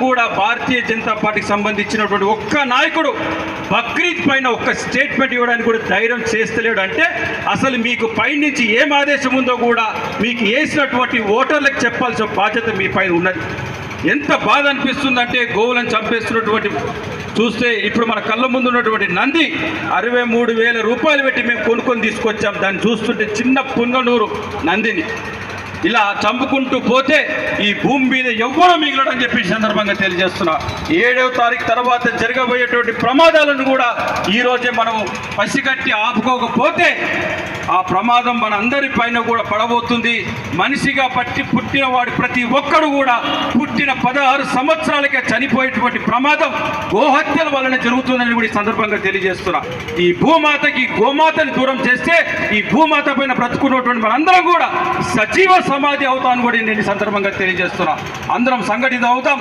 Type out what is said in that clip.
కూడా భారతీయ జనతా పార్టీకి సంబంధించినటువంటి ఒక్క నాయకుడు బక్రీద్ పైన ఒక్క స్టేట్మెంట్ ఇవ్వడానికి కూడా ధైర్యం చేస్తలేడు అంటే అసలు మీకు పైనుంచి ఏం ఆదేశం ఉందో కూడా మీకు వేసినటువంటి ఓటర్లకు చెప్పాల్సిన బాధ్యత మీ పైన ఉన్నది. ఎంత బాధ అనిపిస్తుందంటే గోవులను చంపేస్తున్నటువంటి చూస్తే ఇప్పుడు మన కళ్ళ ముందు ఉన్నటువంటి నంది 63,000 రూపాయలు పెట్టి మేము కొనుక్కొని తీసుకొచ్చాం. దాన్ని చూస్తుంటే చిన్న పుంగనూరు నందిని ఇలా చంపుకుంటూ పోతే ఈ భూమి మీద ఎవ్వరూ మిగలడని చెప్పి సందర్భంగా తెలియజేస్తున్నా. 7వ తారీఖు తర్వాత జరగబోయేటువంటి ప్రమాదాలను కూడా ఈరోజే మనం పసిగట్టి ఆపుకోకపోతే ఆ ప్రమాదం మన అందరి పైన కూడా పడబోతుంది. మనిషిగా పుట్టిన వాడి ప్రతి ఒక్కడు కూడా పుట్టిన 16 సంవత్సరాలకే చనిపోయేటువంటి ప్రమాదం గోహత్యల వలన జరుగుతుందని కూడా ఈ సందర్భంగా తెలియజేస్తున్నా. ఈ భూమాతకి గోమాతని దూరం చేస్తే ఈ భూమాత పైన బ్రతుకున్నటువంటి మనందరం కూడా సజీవ సమాధి అవుతామని కూడా నేను ఈ సందర్భంగా తెలియజేస్తున్నా. అందరం సంఘటితం అవుతాం.